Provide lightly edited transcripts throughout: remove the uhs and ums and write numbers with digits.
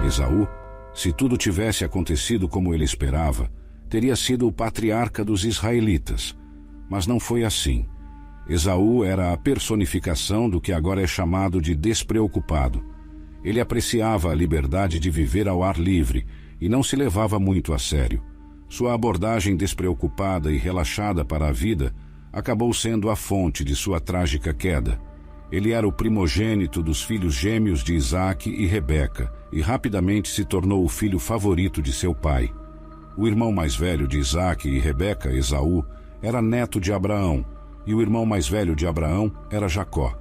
Esaú, se tudo tivesse acontecido como ele esperava, teria sido o patriarca dos israelitas. Mas não foi assim. Esaú era a personificação do que agora é chamado de despreocupado. Ele apreciava a liberdade de viver ao ar livre e não se levava muito a sério. Sua abordagem despreocupada e relaxada para a vida acabou sendo a fonte de sua trágica queda. Ele era o primogênito dos filhos gêmeos de Isaque e Rebeca e rapidamente se tornou o filho favorito de seu pai. O irmão mais velho de Isaque e Rebeca, Esaú, era neto de Abraão, e o irmão mais velho de Abraão era Jacó.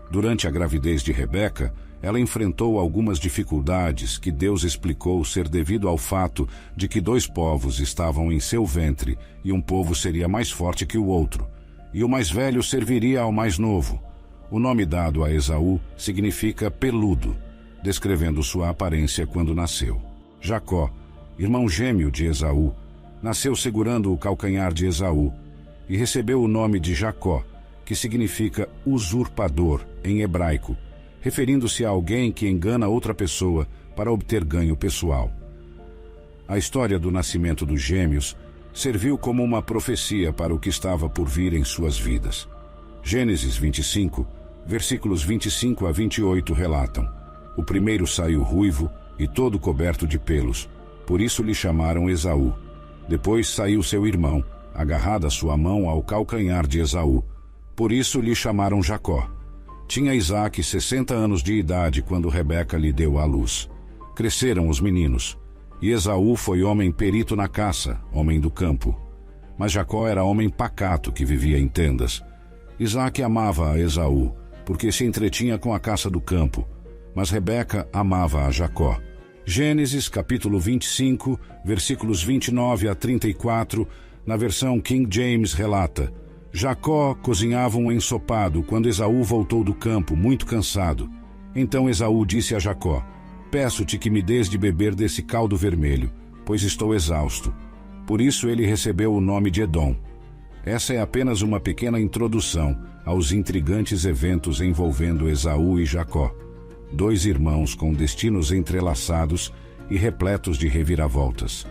Durante a gravidez de Rebeca, ela enfrentou algumas dificuldades que Deus explicou ser devido ao fato de que dois povos estavam em seu ventre e um povo seria mais forte que o outro, e o mais velho serviria ao mais novo. O nome dado a Esaú significa peludo, descrevendo sua aparência quando nasceu. Jacó, irmão gêmeo de Esaú, nasceu segurando o calcanhar de Esaú e recebeu o nome de Jacó, que significa usurpador em hebraico, referindo-se a alguém que engana outra pessoa para obter ganho pessoal. A história do nascimento dos gêmeos serviu como uma profecia para o que estava por vir em suas vidas. Gênesis 25, versículos 25 a 28 relatam: o primeiro saiu ruivo e todo coberto de pelos, por isso lhe chamaram Esaú. Depois saiu seu irmão, agarrada sua mão ao calcanhar de Esaú, por isso lhe chamaram Jacó. Tinha Isaque 60 anos de idade quando Rebeca lhe deu à luz. Cresceram os meninos, e Esaú foi homem perito na caça, homem do campo. Mas Jacó era homem pacato que vivia em tendas. Isaque amava a Esaú, porque se entretinha com a caça do campo, mas Rebeca amava a Jacó. Gênesis capítulo 25, versículos 29 a 34, na versão King James relata: Jacó cozinhava um ensopado quando Esaú voltou do campo, muito cansado. Então Esaú disse a Jacó: peço-te que me dês de beber desse caldo vermelho, pois estou exausto. Por isso ele recebeu o nome de Edom. Essa é apenas uma pequena introdução aos intrigantes eventos envolvendo Esaú e Jacó, dois irmãos com destinos entrelaçados e repletos de reviravoltas.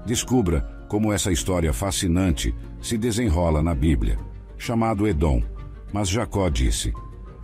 Descubra como essa história fascinante se desenrola na Bíblia. Chamado Edom, mas Jacó disse: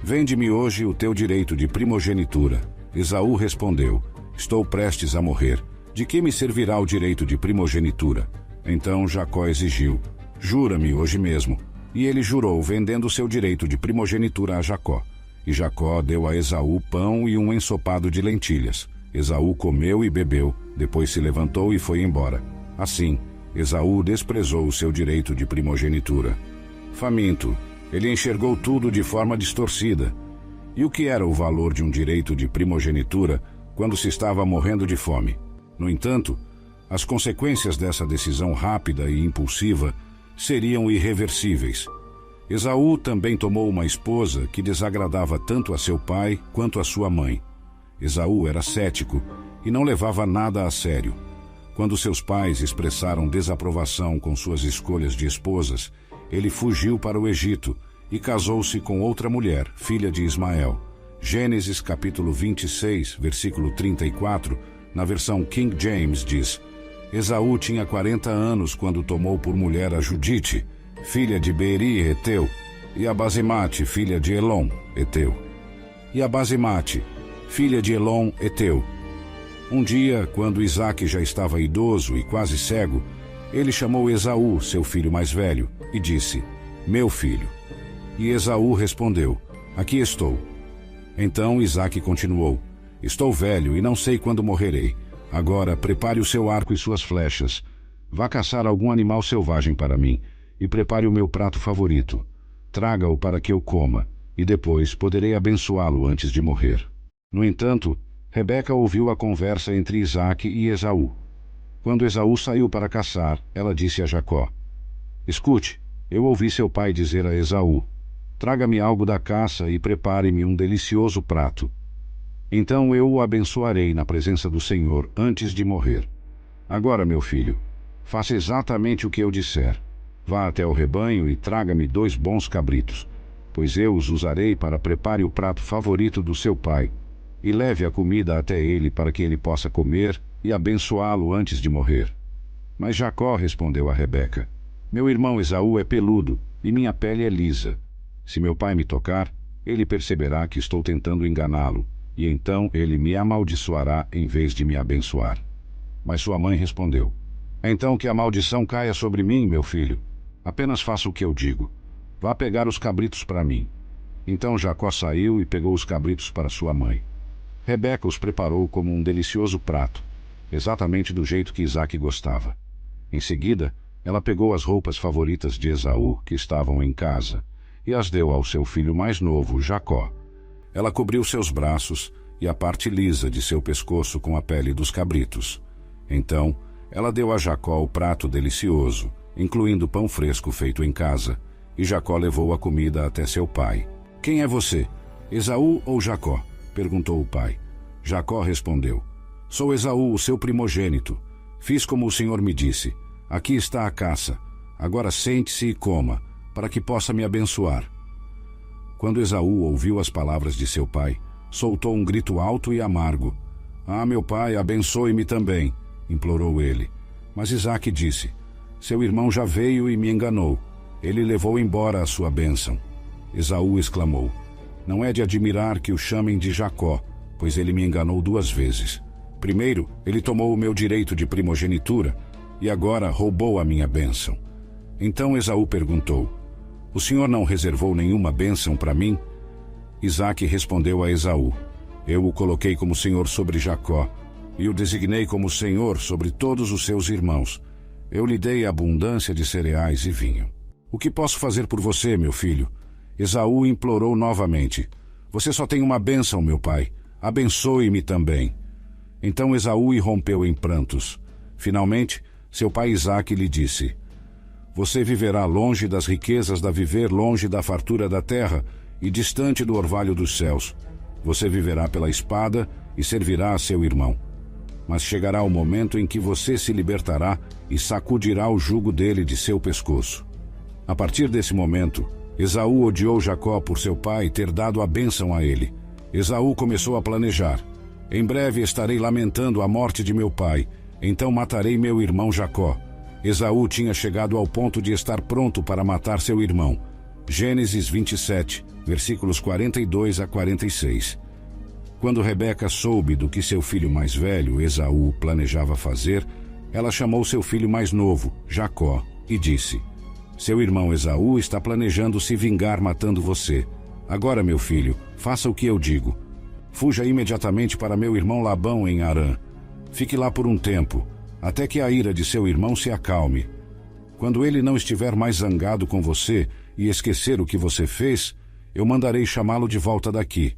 vende-me hoje o teu direito de primogenitura. Esaú respondeu: estou prestes a morrer. De que me servirá o direito de primogenitura? Então Jacó exigiu: jura-me hoje mesmo. E ele jurou, vendendo seu direito de primogenitura a Jacó. E Jacó deu a Esaú pão e um ensopado de lentilhas. Esaú comeu e bebeu, depois se levantou e foi embora. Assim, Esaú desprezou o seu direito de primogenitura. Faminto, ele enxergou tudo de forma distorcida. E o que era o valor de um direito de primogenitura quando se estava morrendo de fome? No entanto, as consequências dessa decisão rápida e impulsiva seriam irreversíveis. Esaú também tomou uma esposa que desagradava tanto a seu pai quanto a sua mãe. Esaú era cético e não levava nada a sério. Quando seus pais expressaram desaprovação com suas escolhas de esposas, ele fugiu para o Egito e casou-se com outra mulher, filha de Ismael. Gênesis capítulo 26, versículo 34, na versão King James diz: Esaú tinha 40 anos quando tomou por mulher a Judite, filha de Beeri, Eteu, e a Basemate, filha de Elom, Eteu. E a Basemate, filha de Elom, Eteu. Um dia, quando Isaque já estava idoso e quase cego, ele chamou Esaú, seu filho mais velho, e disse: meu filho. E Esaú respondeu: aqui estou. Então Isaque continuou: estou velho e não sei quando morrerei. Agora prepare o seu arco e suas flechas. Vá caçar algum animal selvagem para mim e prepare o meu prato favorito. Traga-o para que eu coma, e depois poderei abençoá-lo antes de morrer. No entanto, Rebeca ouviu a conversa entre Isaque e Esaú. Quando Esaú saiu para caçar, ela disse a Jacó: escute, eu ouvi seu pai dizer a Esaú: traga-me algo da caça e prepare-me um delicioso prato. Então eu o abençoarei na presença do Senhor antes de morrer. Agora, meu filho, faça exatamente o que eu disser. Vá até o rebanho e traga-me 2 bons cabritos, pois eu os usarei para prepare o prato favorito do seu pai. e leve a comida até ele para que ele possa comer e abençoá-lo antes de morrer. Mas Jacó respondeu a Rebeca: Meu irmão Esaú é peludo e minha pele é lisa. Se meu pai me tocar, ele perceberá que estou tentando enganá-lo, e então ele me amaldiçoará em vez de me abençoar. Mas sua mãe respondeu: Então que a maldição caia sobre mim, meu filho. Apenas faça o que eu digo. Vá pegar os cabritos para mim. Então Jacó saiu e pegou os cabritos para sua mãe. Rebeca os preparou como um delicioso prato, exatamente do jeito que Isaque gostava. Em seguida, ela pegou as roupas favoritas de Esaú, que estavam em casa, e as deu ao seu filho mais novo, Jacó. Ela cobriu seus braços e a parte lisa de seu pescoço com a pele dos cabritos. Então, ela deu a Jacó o prato delicioso, incluindo pão fresco feito em casa, e Jacó levou a comida até seu pai. Quem é você, Esaú ou Jacó? Perguntou o pai. Jacó respondeu: Sou Esaú, o seu primogênito. Fiz como o Senhor me disse. Aqui está a caça. Agora sente-se e coma, para que possa me abençoar. Quando Esaú ouviu as palavras de seu pai, soltou um grito alto e amargo. Ah, meu pai, abençoe-me também, implorou ele. Mas Isaque disse: Seu irmão já veio e me enganou. Ele levou embora a sua bênção. Esaú exclamou: Não é de admirar que o chamem de Jacó, pois ele me enganou 2 vezes. Primeiro, ele tomou o meu direito de primogenitura, e agora roubou a minha bênção. Então Esaú perguntou: O senhor não reservou nenhuma bênção para mim? Isaque respondeu a Esaú: Eu o coloquei como senhor sobre Jacó, e o designei como senhor sobre todos os seus irmãos. Eu lhe dei abundância de cereais e vinho. O que posso fazer por você, meu filho? Esaú implorou novamente: Você só tem uma bênção, meu pai. Abençoe-me também. Então Esaú irrompeu em prantos. Finalmente, seu pai Isaque lhe disse: Você viverá longe das riquezas da viver, longe da fartura da terra e distante do orvalho dos céus. Você viverá pela espada e servirá a seu irmão. Mas chegará o momento em que você se libertará e sacudirá o jugo dele de seu pescoço. A partir desse momento, Esaú odiou Jacó por seu pai ter dado a bênção a ele. Esaú começou a planejar: Em breve estarei lamentando a morte de meu pai, então matarei meu irmão Jacó. Esaú tinha chegado ao ponto de estar pronto para matar seu irmão. Gênesis 27, versículos 42 a 46. Quando Rebeca soube do que seu filho mais velho, Esaú, planejava fazer, ela chamou seu filho mais novo, Jacó, e disse: Seu irmão Esaú está planejando se vingar matando você. Agora, meu filho, faça o que eu digo. Fuja imediatamente para meu irmão Labão em Harã. Fique lá por um tempo, até que a ira de seu irmão se acalme. Quando ele não estiver mais zangado com você e esquecer o que você fez, eu mandarei chamá-lo de volta daqui.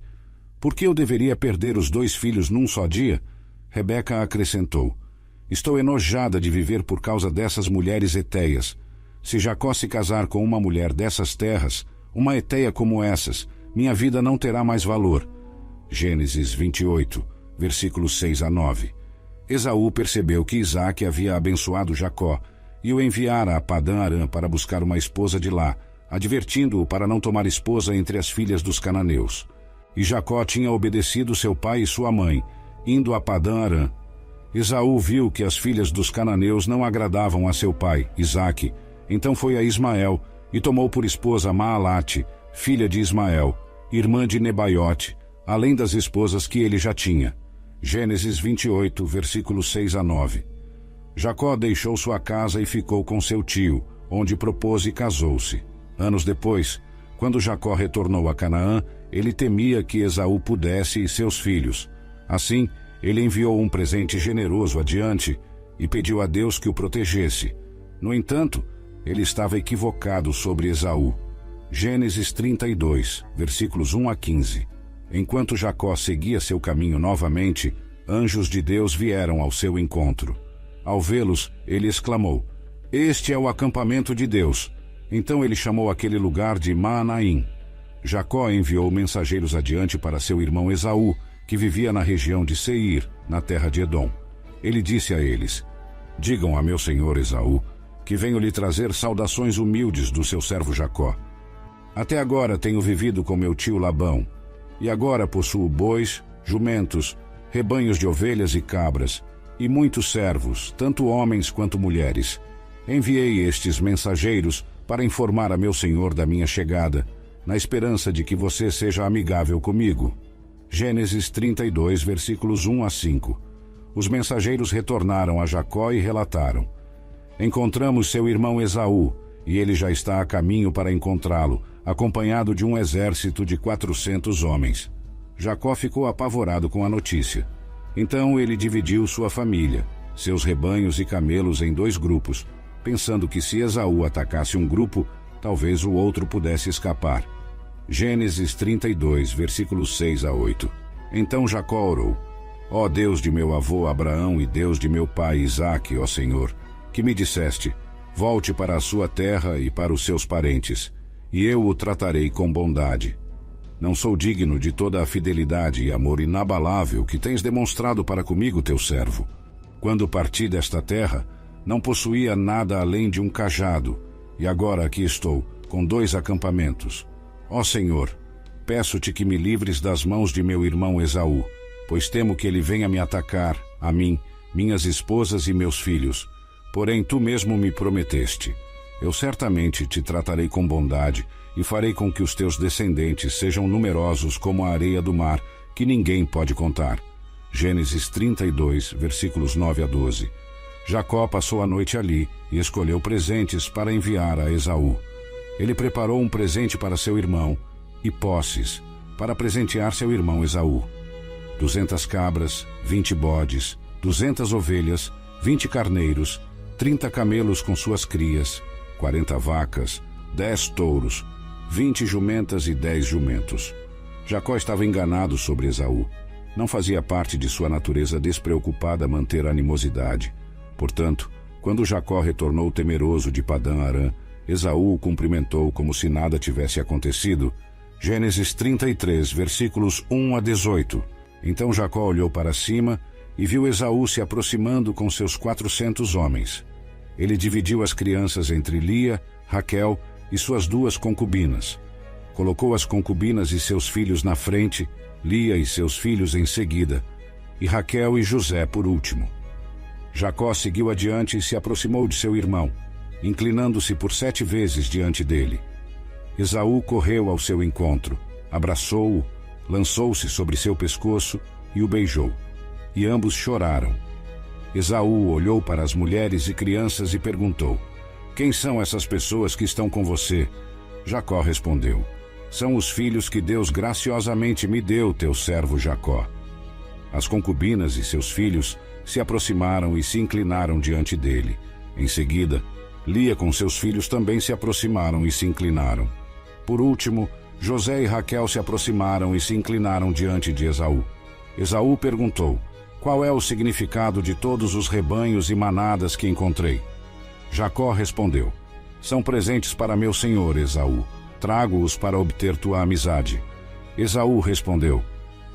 Por que eu deveria perder os 2 filhos num só dia? Rebeca acrescentou: Estou enojada de viver por causa dessas mulheres hetéias. Se Jacó se casar com uma mulher dessas terras, uma heteia como essas, minha vida não terá mais valor. Gênesis 28, versículos 6 a 9. Esaú percebeu que Isaque havia abençoado Jacó e o enviara a Padã-Arã para buscar uma esposa de lá, advertindo-o para não tomar esposa entre as filhas dos cananeus. E Jacó tinha obedecido seu pai e sua mãe, indo a Padã-Arã. Esaú viu que as filhas dos cananeus não agradavam a seu pai, Isaque. Então foi a Ismael e tomou por esposa Maalate, filha de Ismael, irmã de Nebaiote, além das esposas que ele já tinha. Gênesis 28, versículos 6 a 9. Jacó deixou sua casa e ficou com seu tio, onde propôs e casou-se. Anos depois, quando Jacó retornou a Canaã, ele temia que Esaú pudesse e seus filhos. Assim, ele enviou um presente generoso adiante e pediu a Deus que o protegesse. No entanto, ele estava equivocado sobre Esaú. Gênesis 32, versículos 1 a 15. Enquanto Jacó seguia seu caminho novamente, anjos de Deus vieram ao seu encontro. Ao vê-los, ele exclamou: Este é o acampamento de Deus. Então ele chamou aquele lugar de Maanaim. Jacó enviou mensageiros adiante para seu irmão Esaú, que vivia na região de Seir, na terra de Edom. Ele disse a eles: Digam a meu senhor Esaú que venho lhe trazer saudações humildes do seu servo Jacó. Até agora tenho vivido com meu tio Labão, e agora possuo bois, jumentos, rebanhos de ovelhas e cabras, e muitos servos, tanto homens quanto mulheres. Enviei estes mensageiros para informar a meu senhor da minha chegada, na esperança de que você seja amigável comigo. Gênesis 32, versículos 1 a 5. Os mensageiros retornaram a Jacó e relataram: encontramos seu irmão Esaú, e ele já está a caminho para encontrá-lo, acompanhado de um exército de 400 homens. Jacó ficou apavorado com a notícia. Então ele dividiu sua família, seus rebanhos e camelos em 2 grupos, pensando que se Esaú atacasse um grupo, talvez o outro pudesse escapar. Gênesis 32, versículos 6 a 8. Então Jacó orou: ó Deus de meu avô Abraão e Deus de meu pai Isaque, ó Senhor, que me disseste: volte para a sua terra e para os seus parentes, e eu o tratarei com bondade. Não sou digno de toda a fidelidade e amor inabalável que tens demonstrado para comigo, teu servo. Quando parti desta terra, não possuía nada além de um cajado, e agora aqui estou, com 2 acampamentos. Ó Senhor, peço-te que me livres das mãos de meu irmão Esaú, pois temo que ele venha me atacar, a mim, minhas esposas e meus filhos. Porém, tu mesmo me prometeste: eu certamente te tratarei com bondade e farei com que os teus descendentes sejam numerosos como a areia do mar, que ninguém pode contar. Gênesis 32, versículos 9 a 12. Jacó passou a noite ali e escolheu presentes para enviar a Esaú. Ele preparou um presente para seu irmão e posses para presentear seu irmão Esaú: 200 cabras, 20 bodes, 200 ovelhas, 20 carneiros, 30 camelos com suas crias, 40 vacas, 10 touros, 20 jumentas e 10 jumentos. Jacó estava enganado sobre Esaú. Não fazia parte de sua natureza despreocupada manter a animosidade. Portanto, quando Jacó retornou temeroso de Padã-Arã, Esaú o cumprimentou como se nada tivesse acontecido. Gênesis 33, versículos 1 a 18. Então Jacó olhou para cima e viu Esaú se aproximando com seus 400 homens. Ele dividiu as crianças entre Lia, Raquel e suas 2 concubinas. Colocou as concubinas e seus filhos na frente, Lia e seus filhos em seguida, e Raquel e José por último. Jacó seguiu adiante e se aproximou de seu irmão, inclinando-se por 7 vezes diante dele. Esaú correu ao seu encontro, abraçou-o, lançou-se sobre seu pescoço e o beijou. E ambos choraram. Esaú olhou para as mulheres e crianças e perguntou: quem são essas pessoas que estão com você? Jacó respondeu: são os filhos que Deus graciosamente me deu, teu servo Jacó. As concubinas e seus filhos se aproximaram e se inclinaram diante dele. Em seguida, Lia com seus filhos também se aproximaram e se inclinaram. Por último, José e Raquel se aproximaram e se inclinaram diante de Esaú. Esaú perguntou: qual é o significado de todos os rebanhos e manadas que encontrei? Jacó respondeu: são presentes para meu senhor Esaú. Trago-os para obter tua amizade. Esaú respondeu: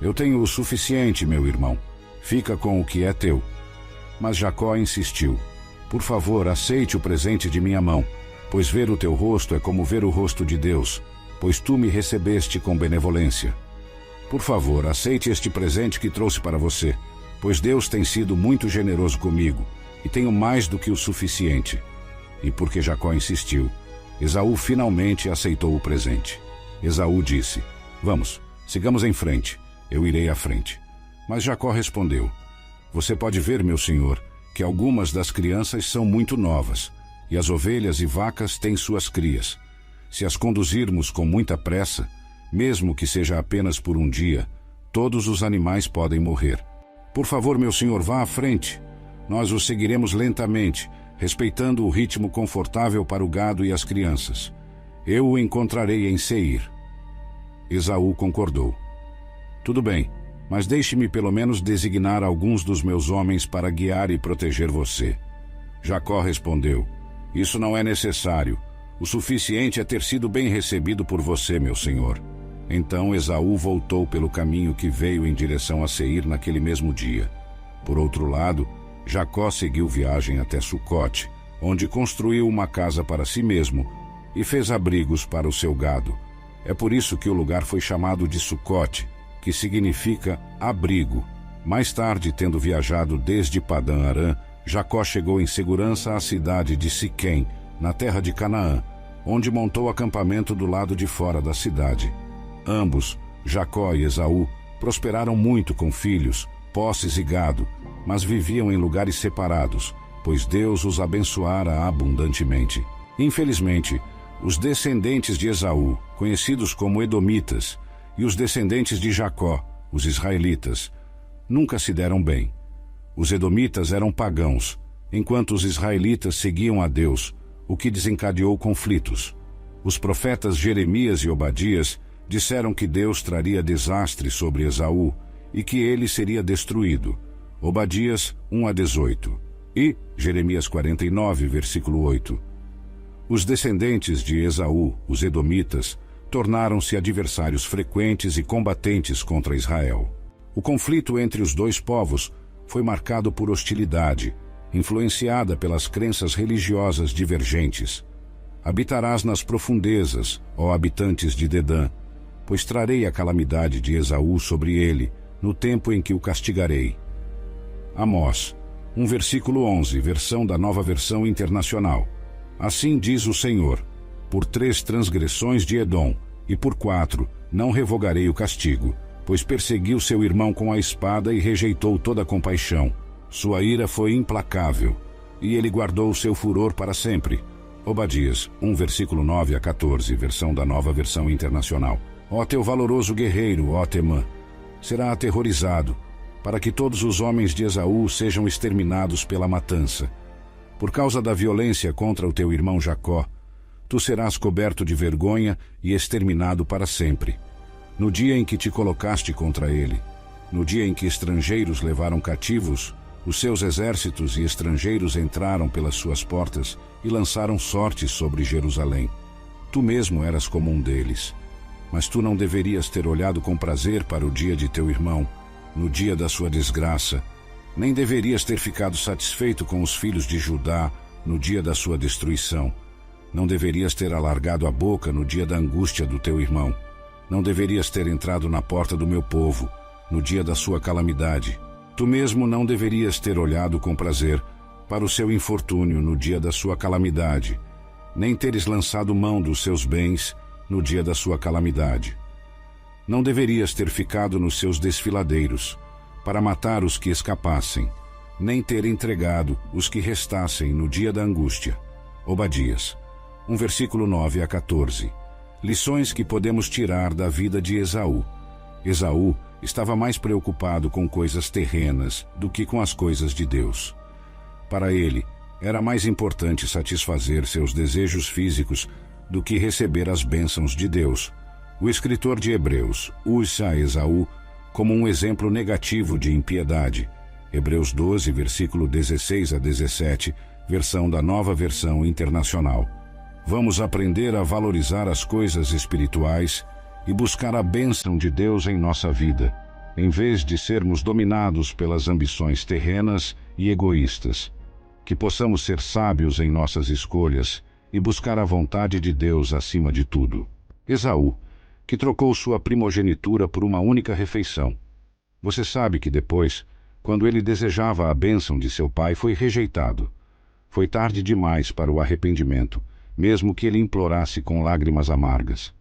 eu tenho o suficiente, meu irmão. Fica com o que é teu. Mas Jacó insistiu: por favor, aceite o presente de minha mão, pois ver o teu rosto é como ver o rosto de Deus, pois tu me recebeste com benevolência. Por favor, aceite este presente que trouxe para você, pois Deus tem sido muito generoso comigo, e tenho mais do que o suficiente. E porque Jacó insistiu, Esaú finalmente aceitou o presente. Esaú disse: vamos, sigamos em frente, eu irei à frente. Mas Jacó respondeu: você pode ver, meu senhor, que algumas das crianças são muito novas, e as ovelhas e vacas têm suas crias. Se as conduzirmos com muita pressa, mesmo que seja apenas por um dia, todos os animais podem morrer. Por favor, meu senhor, vá à frente. Nós o seguiremos lentamente, respeitando o ritmo confortável para o gado e as crianças. Eu o encontrarei em Seir. Esaú concordou. Tudo bem, mas deixe-me pelo menos designar alguns dos meus homens para guiar e proteger você. Jacó respondeu: isso não é necessário. O suficiente é ter sido bem recebido por você, meu senhor. Então Esaú voltou pelo caminho que veio em direção a Seir naquele mesmo dia. Por outro lado, Jacó seguiu viagem até Sucote, onde construiu uma casa para si mesmo e fez abrigos para o seu gado. É por isso que o lugar foi chamado de Sucote, que significa abrigo. Mais tarde, tendo viajado desde Padã Arã, Jacó chegou em segurança à cidade de Siquém, na terra de Canaã, onde montou acampamento do lado de fora da cidade. Ambos, Jacó e Esaú, prosperaram muito com filhos, posses e gado, mas viviam em lugares separados, pois Deus os abençoara abundantemente. Infelizmente, os descendentes de Esaú, conhecidos como Edomitas, e os descendentes de Jacó, os israelitas, nunca se deram bem. Os Edomitas eram pagãos, enquanto os israelitas seguiam a Deus, o que desencadeou conflitos. Os profetas Jeremias e Obadias disseram que Deus traria desastre sobre Esaú e que ele seria destruído. Obadias 1-18 e Jeremias 49, versículo 8. Os descendentes de Esaú, os Edomitas, tornaram-se adversários frequentes e combatentes contra Israel. O conflito entre os dois povos foi marcado por hostilidade, influenciada pelas crenças religiosas divergentes. Habitarás nas profundezas, ó habitantes de Dedã, pois trarei a calamidade de Esaú sobre ele, no tempo em que o castigarei. Amós, versículo 11, versão da Nova Versão Internacional. Assim diz o Senhor: por 3 transgressões de Edom, e por 4 não revogarei o castigo, pois perseguiu seu irmão com a espada e rejeitou toda compaixão. Sua ira foi implacável, e ele guardou seu furor para sempre. Obadias, versículo 9-14, versão da Nova Versão Internacional. Ó teu valoroso guerreiro, ó Temã, será aterrorizado, para que todos os homens de Esaú sejam exterminados pela matança. Por causa da violência contra o teu irmão Jacó, tu serás coberto de vergonha e exterminado para sempre. No dia em que te colocaste contra ele, no dia em que estrangeiros levaram cativos, os seus exércitos e estrangeiros entraram pelas suas portas e lançaram sortes sobre Jerusalém. Tu mesmo eras como um deles. Mas tu não deverias ter olhado com prazer para o dia de teu irmão, no dia da sua desgraça, nem deverias ter ficado satisfeito com os filhos de Judá, no dia da sua destruição. Não deverias ter alargado a boca no dia da angústia do teu irmão. Não deverias ter entrado na porta do meu povo, no dia da sua calamidade. Tu mesmo não deverias ter olhado com prazer para o seu infortúnio no dia da sua calamidade, nem teres lançado mão dos seus bens no dia da sua calamidade. Não deverias ter ficado nos seus desfiladeiros, para matar os que escapassem, nem ter entregado os que restassem no dia da angústia. Obadias, versículo 9-14. Lições que podemos tirar da vida de Esaú. Esaú estava mais preocupado com coisas terrenas do que com as coisas de Deus. Para ele, era mais importante satisfazer seus desejos físicos do que receber as bênçãos de Deus. O escritor de Hebreus usa Esaú como um exemplo negativo de impiedade. Hebreus 12, versículo 16-17, versão da Nova Versão Internacional. Vamos aprender a valorizar as coisas espirituais e buscar a bênção de Deus em nossa vida, em vez de sermos dominados pelas ambições terrenas e egoístas. Que possamos ser sábios em nossas escolhas e buscar a vontade de Deus acima de tudo. Esaú, que trocou sua primogenitura por uma única refeição. Você sabe que depois, quando ele desejava a bênção de seu pai, foi rejeitado. Foi tarde demais para o arrependimento, mesmo que ele implorasse com lágrimas amargas.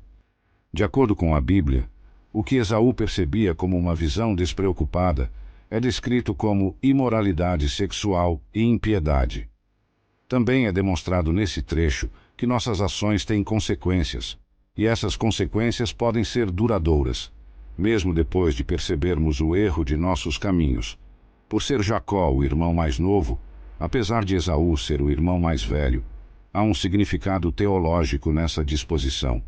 De acordo com a Bíblia, o que Esaú percebia como uma visão despreocupada é descrito como imoralidade sexual e impiedade. Também é demonstrado nesse trecho que nossas ações têm consequências, e essas consequências podem ser duradouras, mesmo depois de percebermos o erro de nossos caminhos. Por ser Jacó o irmão mais novo, apesar de Esaú ser o irmão mais velho, há um significado teológico nessa disposição.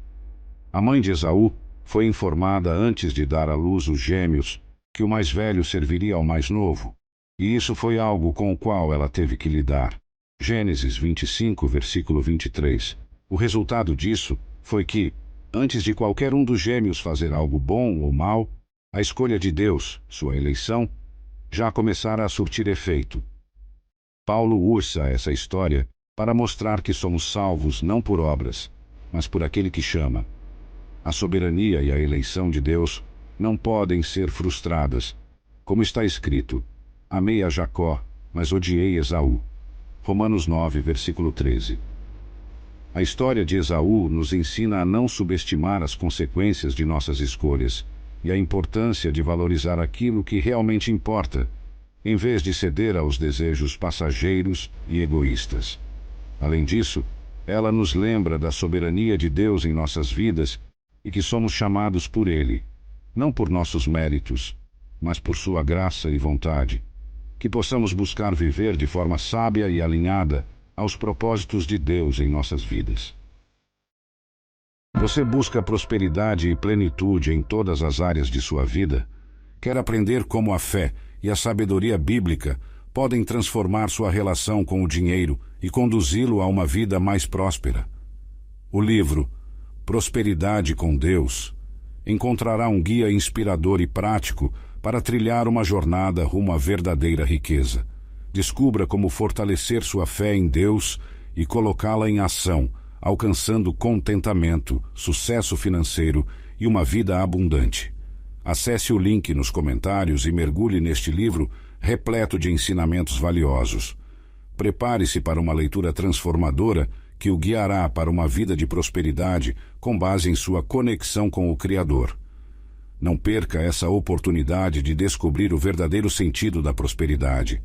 A mãe de Esaú foi informada antes de dar à luz os gêmeos que o mais velho serviria ao mais novo, e isso foi algo com o qual ela teve que lidar. Gênesis 25, versículo 23. O resultado disso foi que, antes de qualquer um dos gêmeos fazer algo bom ou mal, a escolha de Deus, sua eleição, já começara a surtir efeito. Paulo usa essa história para mostrar que somos salvos não por obras, mas por aquele que chama. A soberania e a eleição de Deus não podem ser frustradas. Como está escrito: amei a Jacó, mas odiei Esaú. Romanos 9, versículo 13. A história de Esaú nos ensina a não subestimar as consequências de nossas escolhas e a importância de valorizar aquilo que realmente importa, em vez de ceder aos desejos passageiros e egoístas. Além disso, ela nos lembra da soberania de Deus em nossas vidas e que somos chamados por Ele, não por nossos méritos, mas por Sua graça e vontade. Que possamos buscar viver de forma sábia e alinhada aos propósitos de Deus em nossas vidas. Você busca prosperidade e plenitude em todas as áreas de sua vida? Quer aprender como a fé e a sabedoria bíblica podem transformar sua relação com o dinheiro e conduzi-lo a uma vida mais próspera? O livro Prosperidade com Deus encontrará um guia inspirador e prático para trilhar uma jornada rumo à verdadeira riqueza. Descubra como fortalecer sua fé em Deus e colocá-la em ação, alcançando contentamento, sucesso financeiro e uma vida abundante. Acesse o link nos comentários e mergulhe neste livro repleto de ensinamentos valiosos. Prepare-se para uma leitura transformadora que o guiará para uma vida de prosperidade com base em sua conexão com o Criador. Não perca essa oportunidade de descobrir o verdadeiro sentido da prosperidade.